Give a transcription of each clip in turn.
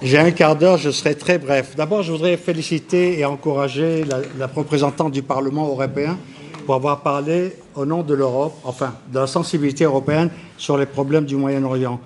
J'ai un quart d'heure, je serai très bref. D'abord, je voudrais féliciter et encourager la représentante du Parlement européen pour avoir parlé au nom de l'Europe, enfin, de la sensibilité européenne sur les problèmes du Moyen-Orient,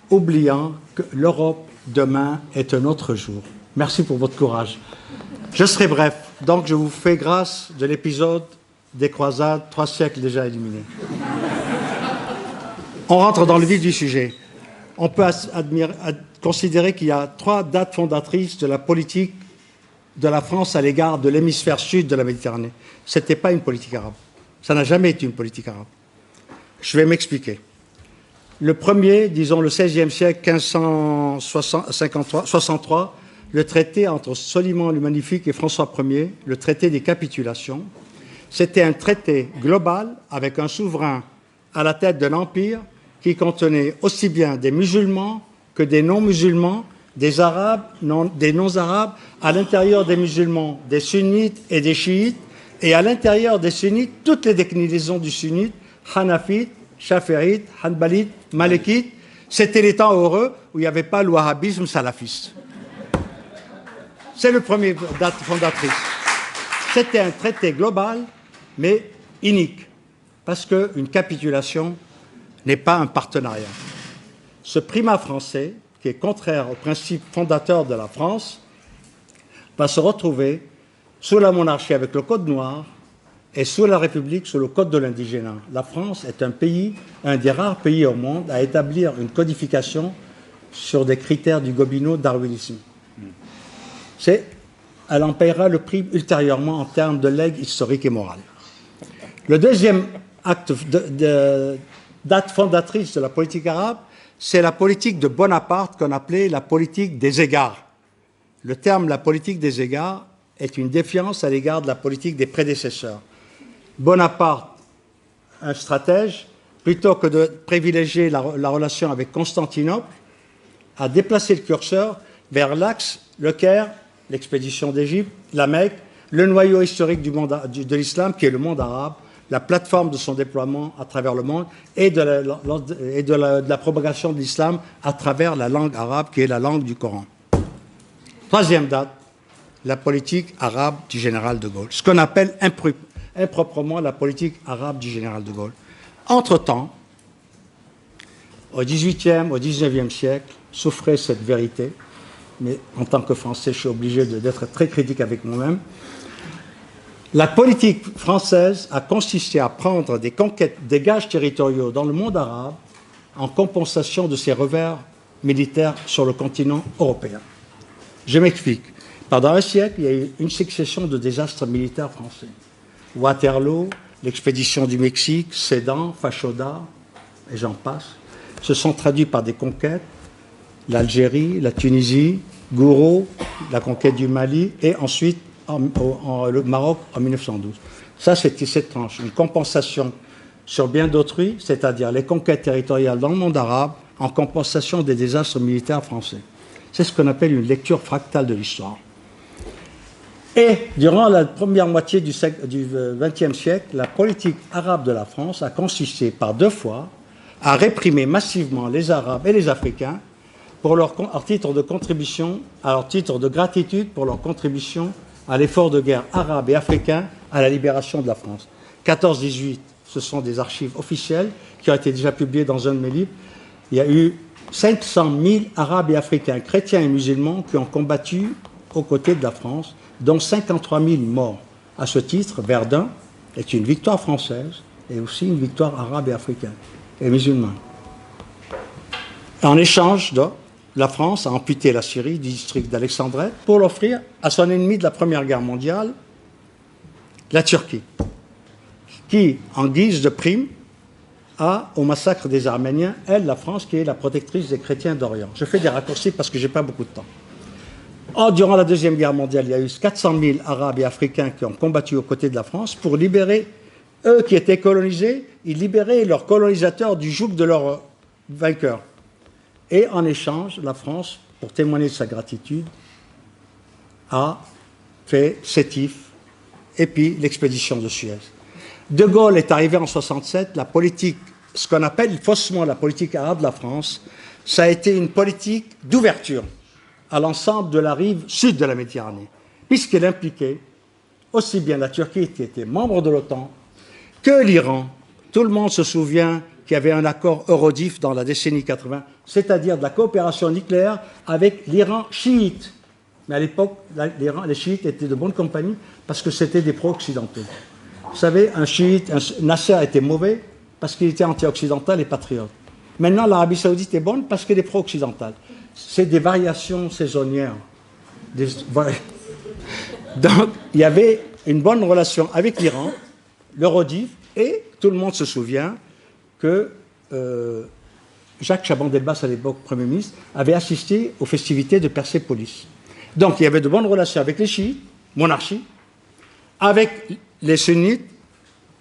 oubliant que l'Europe, demain, est un autre jour. Merci pour votre courage. Je serai bref. Donc, je vous fais grâce de l'épisode des croisades, 3 siècles déjà éliminés. On rentre dans le vif du sujet. On peut considérer qu'il y a 3 dates fondatrices de la politique de la France à l'égard de l'hémisphère sud de la Méditerranée. Ce n'était pas une politique arabe. Ça n'a jamais été une politique arabe. Je vais m'expliquer. Le premier, disons le XVIe siècle, 1563, le traité entre Soliman le Magnifique et François Ier, le traité des capitulations, c'était un traité global avec un souverain à la tête d'un empire qui contenait aussi bien des musulmans que des non-musulmans, des arabes, des non-arabes, à l'intérieur des musulmans, des sunnites et des chiites, et à l'intérieur des sunnites, toutes les déclinaisons du sunnite, hanafites, shafi'ites, hanbalites, malikites. C'était les temps heureux où il n'y avait pas le wahhabisme salafiste. C'est le premier date fondatrice. C'était un traité global, mais inique, parce qu'une capitulation n'est pas un partenariat. Ce primat français, qui est contraire au principe fondateur de la France, va se retrouver sous la monarchie avec le Code noir et sous la République sous le Code de l'indigénat. La France est un pays, un des rares pays au monde à établir une codification sur des critères du gobineau-darwinisme. Elle en paiera le prix ultérieurement en termes de legs historique et moral. Le deuxième acte date fondatrice de la politique arabe, c'est la politique de Bonaparte qu'on appelait la politique des égards. Le terme « la politique des égards » est une défiance à l'égard de la politique des prédécesseurs. Bonaparte, un stratège, plutôt que de privilégier la relation avec Constantinople, a déplacé le curseur vers l'axe, le Caire, l'expédition d'Égypte, la Mecque, le noyau historique de l'islam, qui est le monde arabe, la plateforme de son déploiement à travers le monde et de la propagation de l'islam à travers la langue arabe, qui est la langue du Coran. Troisième date, la politique arabe du général de Gaulle, ce qu'on appelle improprement la politique arabe du général de Gaulle. Entre-temps, au XVIIIe, au XIXe siècle, souffrait cette vérité, mais en tant que Français, je suis obligé d'être très critique avec moi-même. La politique française a consisté à prendre des gages territoriaux dans le monde arabe en compensation de ses revers militaires sur le continent européen. Je m'explique. Pendant un siècle, il y a eu une succession de désastres militaires français. Waterloo, l'expédition du Mexique, Sedan, Fachoda, et j'en passe, se sont traduits par des conquêtes, l'Algérie, la Tunisie, Gouraud, la conquête du Mali, et ensuite le Maroc en 1912. Ça, c'était cette tranche, une compensation sur bien d'autrui, c'est-à-dire les conquêtes territoriales dans le monde arabe en compensation des désastres militaires français. C'est ce qu'on appelle une lecture fractale de l'histoire. Et durant la première moitié du XXe siècle, la politique arabe de la France a consisté par 2 fois à réprimer massivement les Arabes et les Africains pour leur titre de contribution, à leur titre de gratitude pour leur contribution à l'effort de guerre arabe et africain à la libération de la France. 14-18, ce sont des archives officielles qui ont été déjà publiées dans un de mes livres. Il y a eu 500 000 Arabes et Africains, chrétiens et musulmans, qui ont combattu aux côtés de la France, dont 53 000 morts. À ce titre, Verdun est une victoire française et aussi une victoire arabe et africaine et musulmane. En échange, la France a amputé la Syrie du district d'Alexandrette pour l'offrir à son ennemi de la Première Guerre mondiale, la Turquie, qui, en guise de prime, au massacre des Arméniens, elle, la France, qui est la protectrice des chrétiens d'Orient. Je fais des raccourcis parce que je n'ai pas beaucoup de temps. Durant la Deuxième Guerre mondiale, il y a eu 400 000 Arabes et Africains qui ont combattu aux côtés de la France pour libérer, eux qui étaient colonisés, ils libéraient leurs colonisateurs du joug de leurs vainqueurs. Et en échange, la France, pour témoigner de sa gratitude, a fait Sétif et puis l'expédition de Suez. De Gaulle est arrivé en 1967, la politique, ce qu'on appelle faussement la politique arabe de la France, ça a été une politique d'ouverture. à l'ensemble de la rive sud de la Méditerranée, puisqu'elle impliquait aussi bien la Turquie, qui était membre de l'OTAN, que l'Iran. Tout le monde se souvient qu'il y avait un accord Eurodif dans la décennie 80, c'est-à-dire de la coopération nucléaire avec l'Iran chiite. Mais à l'époque, les chiites étaient de bonne compagnie parce que c'était des pro-occidentaux. Vous savez, un chiite, Nasser était mauvais parce qu'il était anti-occidental et patriote. Maintenant, l'Arabie saoudite est bonne parce qu'elle est pro-occidentale. C'est des variations saisonnières. Donc, il y avait une bonne relation avec l'Iran, l'Eurodif, et tout le monde se souvient que Jacques Chaban-Delbas, à l'époque Premier ministre, avait assisté aux festivités de Persépolis. Donc, il y avait de bonnes relations avec les chiites, monarchie, avec les sunnites.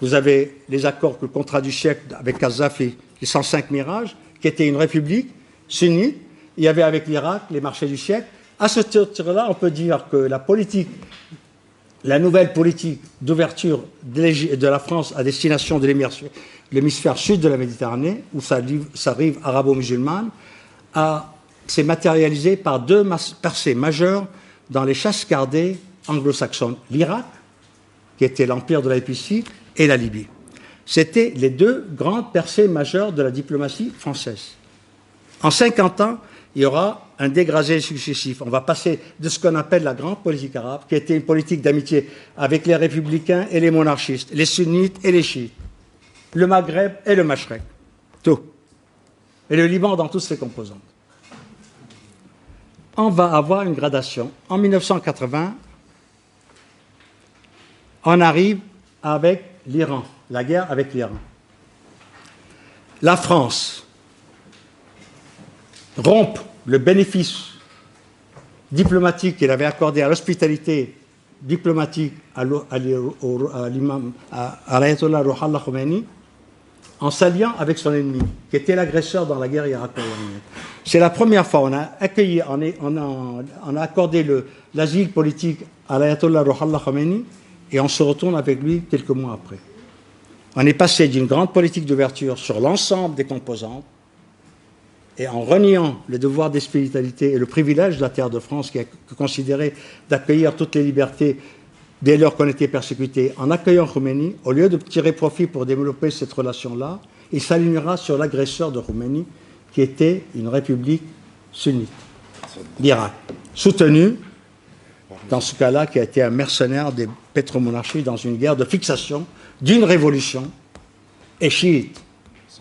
Vous avez les accords, le contrat du siècle avec Kadhafi, les 105 Mirages, qui était une république sunnite. Il y avait avec l'Irak les marchés du siècle. À ce titre-là, on peut dire que la nouvelle politique d'ouverture de la France à destination de l'hémisphère sud de la Méditerranée, où sa rive arabo-musulmane, s'est matérialisée par deux percées majeures dans les chasses gardées anglo-saxonnes. L'Irak, qui était l'empire de la Épicie, et la Libye. C'était les deux grandes percées majeures de la diplomatie française. En 50 ans, il y aura un dégradé successif. On va passer de ce qu'on appelle la grande politique arabe, qui était une politique d'amitié avec les républicains et les monarchistes, les sunnites et les chiites, le Maghreb et le Mashrek, tout. Et le Liban dans toutes ses composantes. On va avoir une gradation. En 1980, on arrive avec l'Iran, la guerre avec l'Iran. La France rompt le bénéfice diplomatique qu'elle avait accordé à l'hospitalité diplomatique à l'ayatollah Ruhollah Khomeini en s'alliant avec son ennemi, qui était l'agresseur dans la guerre irako-iranienne. C'est la première fois on a accueilli, on a accordé l'asile politique à l'ayatollah Ruhollah Khomeini et on se retourne avec lui quelques mois après. On est passé d'une grande politique d'ouverture sur l'ensemble des composantes et en reniant le devoir d'hospitalité et le privilège de la terre de France qui est considéré d'accueillir toutes les libertés dès lors qu'on était persécuté, en accueillant Khomeini, au lieu de tirer profit pour développer cette relation-là, il s'alignera sur l'agresseur de Khomeini, qui était une république sunnite, l'Irak, soutenu, dans ce cas-là, qui a été un mercenaire des pétromonarchies dans une guerre de fixation d'une révolution et chiite.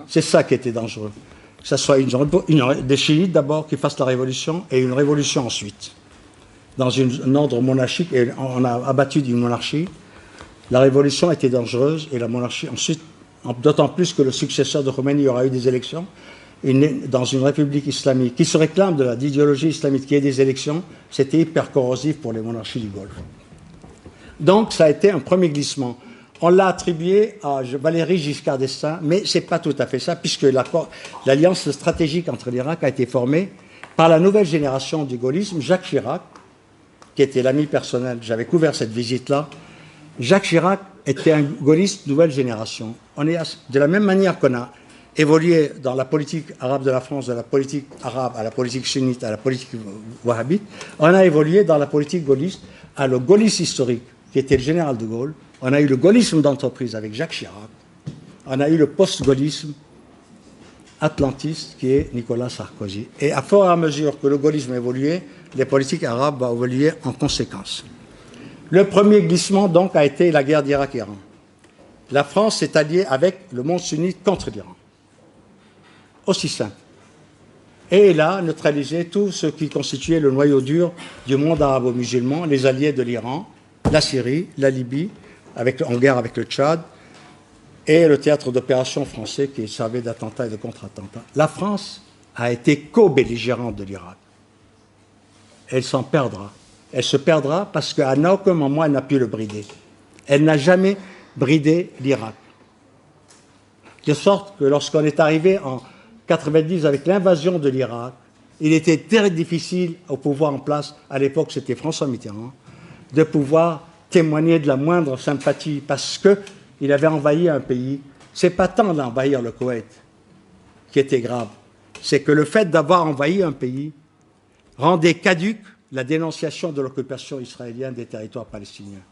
C'est ça qui était dangereux. Que ce soit des chiites d'abord qui fassent la révolution et une révolution ensuite. Dans un ordre monarchique, et on a abattu une monarchie, la révolution était dangereuse et la monarchie ensuite, d'autant plus que le successeur de Khomeini aura eu des élections, dans une république islamique qui se réclame de l'idéologie islamique qui ait des élections, c'était hyper corrosif pour les monarchies du Golfe. Donc ça a été un premier glissement. On l'a attribué à Valéry Giscard d'Estaing, mais ce n'est pas tout à fait ça, puisque l'alliance stratégique entre l'Irak a été formée par la nouvelle génération du gaullisme, Jacques Chirac, qui était l'ami personnel, j'avais couvert cette visite-là. Jacques Chirac était un gaulliste nouvelle génération. On est de la même manière qu'on a évolué dans la politique arabe de la France, de la politique arabe à la politique sunnite, à la politique wahhabite, on a évolué dans la politique gaulliste à le gaullisme historique, qui était le général de Gaulle. On a eu le gaullisme d'entreprise avec Jacques Chirac. On a eu le post-gaullisme atlantiste qui est Nicolas Sarkozy. Et à fur et à mesure que le gaullisme évoluait, les politiques arabes vont évoluer en conséquence. Le premier glissement, donc, a été la guerre d'Irak-Iran. La France s'est alliée avec le monde sunnite contre l'Iran. Aussi simple. Et elle a neutralisé tout ce qui constituait le noyau dur du monde arabo-musulman, les alliés de l'Iran, la Syrie, la Libye, en guerre avec le Tchad, et le théâtre d'opération français qui servait d'attentat et de contre-attentat. La France a été co-belligérante de l'Irak. Elle s'en perdra. Elle se perdra parce qu'à aucun moment elle n'a pu le brider. Elle n'a jamais bridé l'Irak. De sorte que lorsqu'on est arrivé en 90 avec l'invasion de l'Irak, il était très difficile au pouvoir en place, à l'époque c'était François Mitterrand, de pouvoir témoigner de la moindre sympathie parce qu'il avait envahi un pays. Ce n'est pas tant d'envahir le Koweït qui était grave, c'est que le fait d'avoir envahi un pays rendait caduque la dénonciation de l'occupation israélienne des territoires palestiniens.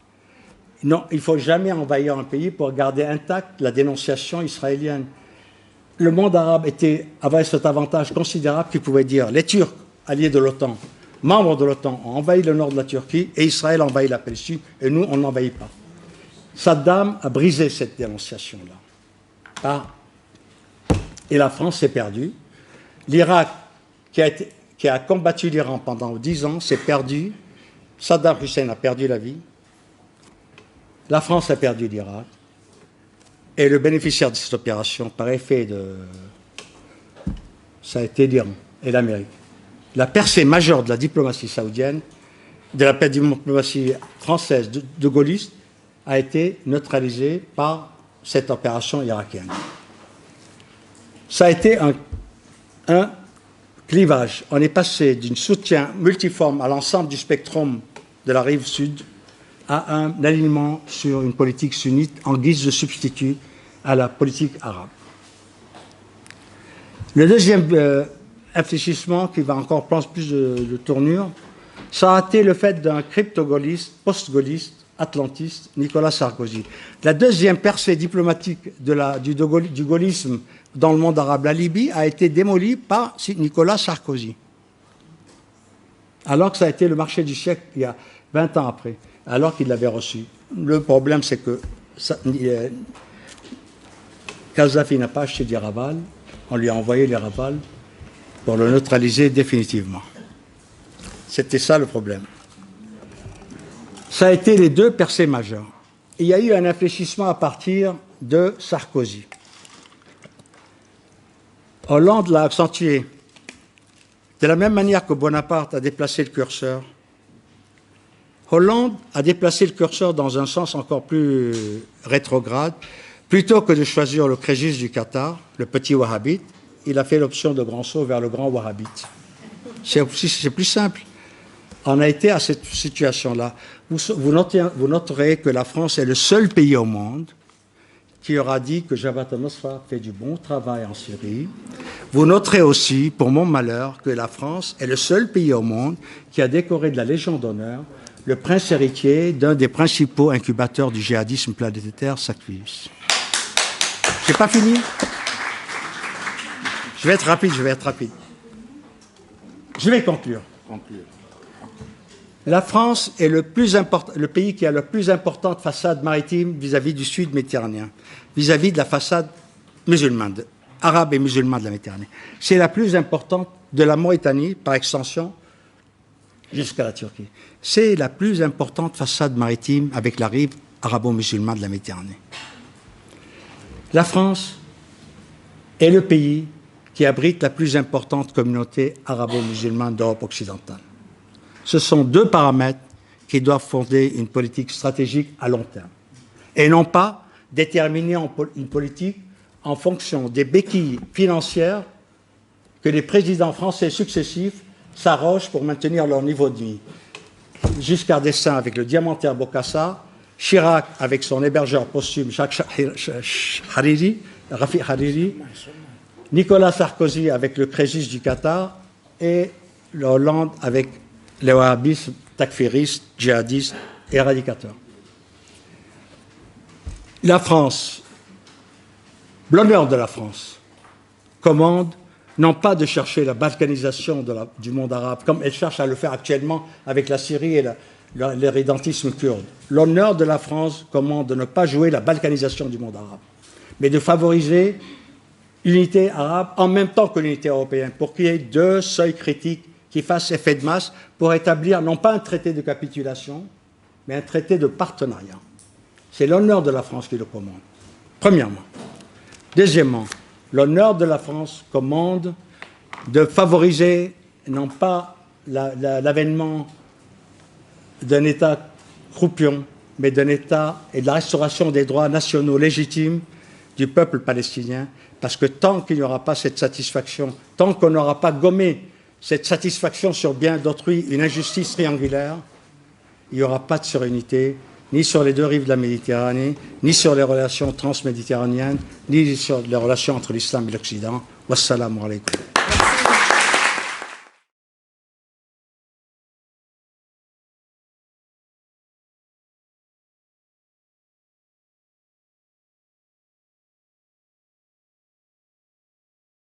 Non, il ne faut jamais envahir un pays pour garder intacte la dénonciation israélienne. Le monde arabe avait cet avantage considérable qu'il pouvait dire les Turcs, alliés de l'OTAN, membres de l'OTAN, ont envahi le nord de la Turquie et Israël a envahi la Palestine et nous, on n'envahit pas. Saddam a brisé cette dénonciation-là. Et la France s'est perdue. L'Irak, qui a combattu l'Iran pendant 10 ans, s'est perdu. Saddam Hussein a perdu la vie. La France a perdu l'Irak. Et le bénéficiaire de cette opération, par effet ça a été l'Iran et l'Amérique. La percée majeure de la diplomatie saoudienne, de la diplomatie française de gaullistes, a été neutralisée par cette opération irakienne. Ça a été un clivage. On est passé d'un soutien multiforme à l'ensemble du spectrum de la rive sud à un alignement sur une politique sunnite en guise de substitut à la politique arabe. Le deuxième infléchissement qui va encore prendre plus de tournure, ça a été le fait d'un crypto-gaulliste, post-gaulliste, atlantiste, Nicolas Sarkozy. La deuxième percée diplomatique du gaullisme dans le monde arabe, la Libye, a été démolie par Nicolas Sarkozy. Alors que ça a été le marché du siècle il y a 20 ans après, alors qu'il l'avait reçu. Le problème, c'est que Kadhafi n'a pas acheté des Rafales, on lui a envoyé les Rafales pour le neutraliser définitivement. C'était ça le problème. Ça a été les deux percées majeures. Il y a eu un infléchissement à partir de Sarkozy. Hollande l'a accentué. De la même manière que Bonaparte a déplacé le curseur, Hollande a déplacé le curseur dans un sens encore plus rétrograde. Plutôt que de choisir le Crésus du Qatar, le petit wahhabite, il a fait l'option de grand saut vers le grand wahhabite. C'est plus simple. On a été à cette situation-là. Vous noterez que la France est le seul pays au monde qui aura dit que Jabhat al-Nusra fait du bon travail en Syrie. Vous noterez aussi, pour mon malheur, que la France est le seul pays au monde qui a décoré de la Légion d'honneur le prince héritier d'un des principaux incubateurs du djihadisme planétaire, Saqqis. Je n'ai pas fini. Je vais être rapide. Je vais conclure. La France est le pays qui a la plus importante façade maritime vis-à-vis du sud méditerranéen, vis-à-vis de la façade musulmane, arabe et musulmane de la Méditerranée. C'est la plus importante de la Mauritanie, par extension, jusqu'à la Turquie. C'est la plus importante façade maritime avec la rive arabo-musulmane de la Méditerranée. La France est le pays qui abrite la plus importante communauté arabo-musulmane d'Europe occidentale. Ce sont deux paramètres qui doivent fonder une politique stratégique à long terme et non pas déterminer une politique en fonction des béquilles financières que les présidents français successifs s'arrogent pour maintenir leur niveau de vie. Giscard d'Estaing avec le diamantaire Bokassa, Chirac avec son hébergeur posthume Rafiq Hariri, Nicolas Sarkozy avec le Crésus du Qatar et Hollande avec les wahhabistes, takfiristes, djihadistes, éradicateurs. La France, l'honneur de la France, commande non pas de chercher la balkanisation du monde arabe, comme elle cherche à le faire actuellement avec la Syrie et le rédentisme kurde. L'honneur de la France commande de ne pas jouer la balkanisation du monde arabe, mais de favoriser l'unité arabe en même temps que l'unité européenne, pour qu'il y ait deux seuils critiques qui fassent effet de masse pour établir non pas un traité de capitulation, mais un traité de partenariat. C'est l'honneur de la France qui le commande, premièrement. Deuxièmement, l'honneur de la France commande de favoriser non pas l'avènement d'un État croupion, mais d'un État et de la restauration des droits nationaux légitimes du peuple palestinien, parce que tant qu'il n'y aura pas cette satisfaction, tant qu'on n'aura pas gommé cette satisfaction sur bien d'autrui, une injustice triangulaire, il n'y aura pas de sérénité, ni sur les deux rives de la Méditerranée, ni sur les relations transméditerranéennes, ni sur les relations entre l'islam et l'Occident. Wassalamu alaikum.